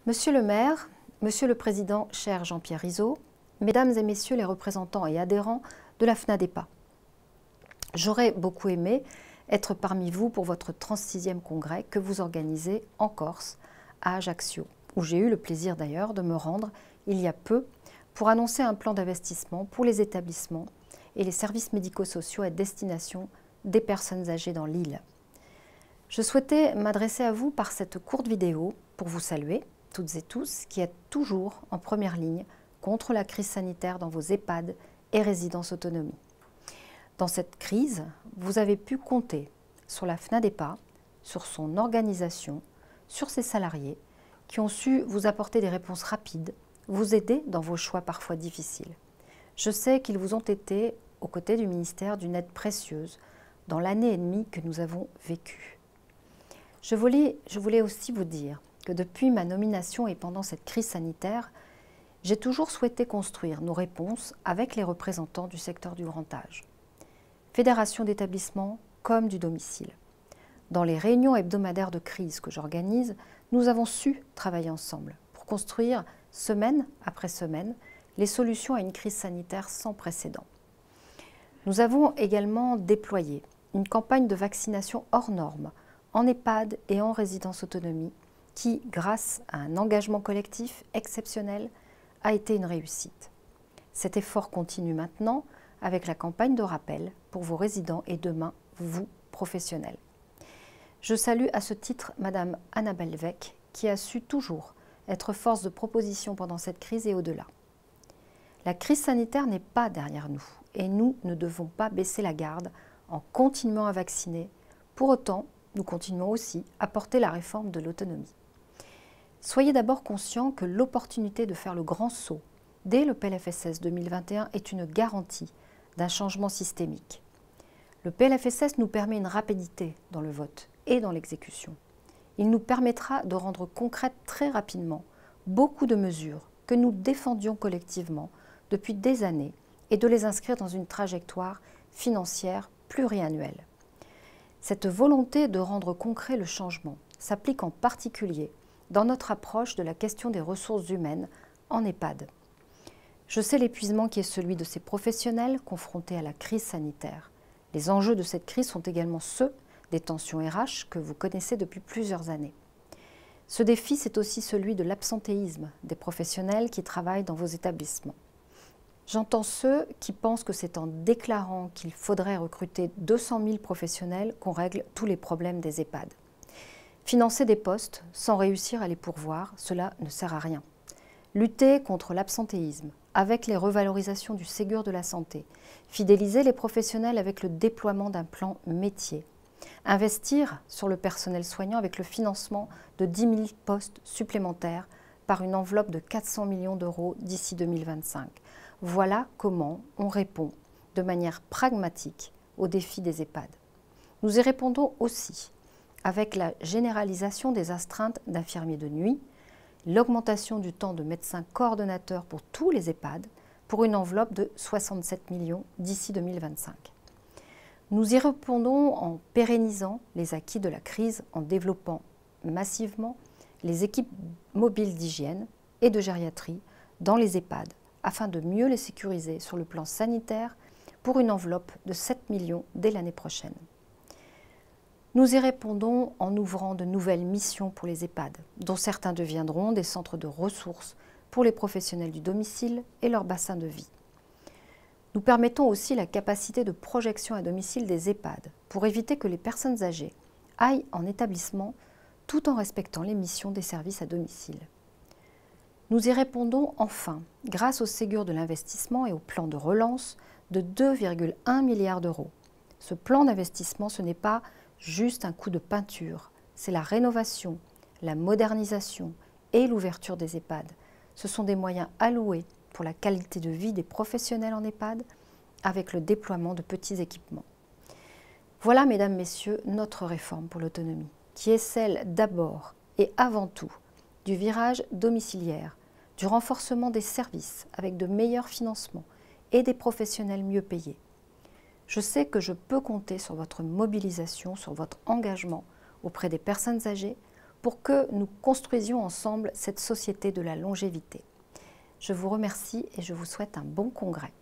Monsieur le maire, Monsieur le président, cher Jean-Pierre Rizot, Mesdames et Messieurs les représentants et adhérents de la FNADEPA, j'aurais beaucoup aimé être parmi vous pour votre 36e congrès que vous organisez en Corse, à Ajaccio, où j'ai eu le plaisir d'ailleurs de me rendre il y a peu pour annoncer un plan d'investissement pour les établissements et les services médico-sociaux à destination des personnes âgées dans l'île. Je souhaitais m'adresser à vous par cette courte vidéo pour vous saluer, toutes et tous, qui êtes toujours en première ligne contre la crise sanitaire dans vos EHPAD et résidences autonomie. Dans cette crise, vous avez pu compter sur la FNADEPA, sur son organisation, sur ses salariés, qui ont su vous apporter des réponses rapides, vous aider dans vos choix parfois difficiles. Je sais qu'ils vous ont été, aux côtés du ministère, d'une aide précieuse dans l'année et demie que nous avons vécue. Je voulais aussi vous dire que depuis ma nomination et pendant cette crise sanitaire, j'ai toujours souhaité construire nos réponses avec les représentants du secteur du grand âge, fédération d'établissements comme du domicile. Dans les réunions hebdomadaires de crise que j'organise, nous avons su travailler ensemble pour construire, semaine après semaine, les solutions à une crise sanitaire sans précédent. Nous avons également déployé une campagne de vaccination hors norme en EHPAD et en résidence autonomie qui, grâce à un engagement collectif exceptionnel, a été une réussite. Cet effort continue maintenant avec la campagne de rappel pour vos résidents et demain, vous, professionnels. Je salue à ce titre Madame Annabelle Vec qui a su toujours être force de proposition pendant cette crise et au-delà. La crise sanitaire n'est pas derrière nous et nous ne devons pas baisser la garde en continuant à vacciner. Pour autant, nous continuons aussi à porter la réforme de l'autonomie. Soyez d'abord conscients que l'opportunité de faire le grand saut dès le PLFSS 2021 est une garantie d'un changement systémique. Le PLFSS nous permet une rapidité dans le vote et dans l'exécution. Il nous permettra de rendre concrètes très rapidement beaucoup de mesures que nous défendions collectivement depuis des années et de les inscrire dans une trajectoire financière pluriannuelle. Cette volonté de rendre concret le changement s'applique en particulier dans notre approche de la question des ressources humaines en EHPAD. Je sais l'épuisement qui est celui de ces professionnels confrontés à la crise sanitaire. Les enjeux de cette crise sont également ceux des tensions RH que vous connaissez depuis plusieurs années. Ce défi, c'est aussi celui de l'absentéisme des professionnels qui travaillent dans vos établissements. J'entends ceux qui pensent que c'est en déclarant qu'il faudrait recruter 200 000 professionnels qu'on règle tous les problèmes des EHPAD. Financer des postes sans réussir à les pourvoir, cela ne sert à rien. Lutter contre l'absentéisme avec les revalorisations du Ségur de la santé, fidéliser les professionnels avec le déploiement d'un plan métier, investir sur le personnel soignant avec le financement de 10 000 postes supplémentaires par une enveloppe de 400 millions d'euros d'ici 2025. Voilà comment on répond de manière pragmatique aux défis des EHPAD. Nous y répondons aussi avec la généralisation des astreintes d'infirmiers de nuit, l'augmentation du temps de médecins coordonnateurs pour tous les EHPAD pour une enveloppe de 67 millions d'ici 2025. Nous y répondons en pérennisant les acquis de la crise, en développant massivement les équipes mobiles d'hygiène et de gériatrie dans les EHPAD afin de mieux les sécuriser sur le plan sanitaire pour une enveloppe de 7 millions dès l'année prochaine. Nous y répondons en ouvrant de nouvelles missions pour les EHPAD, dont certains deviendront des centres de ressources pour les professionnels du domicile et leur bassin de vie. Nous permettons aussi la capacité de projection à domicile des EHPAD pour éviter que les personnes âgées aillent en établissement tout en respectant les missions des services à domicile. Nous y répondons enfin grâce au Ségur de l'investissement et au plan de relance de 2,1 milliards d'euros. Ce plan d'investissement, ce n'est pas juste un coup de peinture, c'est la rénovation, la modernisation et l'ouverture des EHPAD. Ce sont des moyens alloués pour la qualité de vie des professionnels en EHPAD avec le déploiement de petits équipements. Voilà, mesdames, messieurs, notre réforme pour l'autonomie, qui est celle d'abord et avant tout du virage domiciliaire, du renforcement des services avec de meilleurs financements et des professionnels mieux payés. Je sais que je peux compter sur votre mobilisation, sur votre engagement auprès des personnes âgées pour que nous construisions ensemble cette société de la longévité. Je vous remercie et je vous souhaite un bon congrès.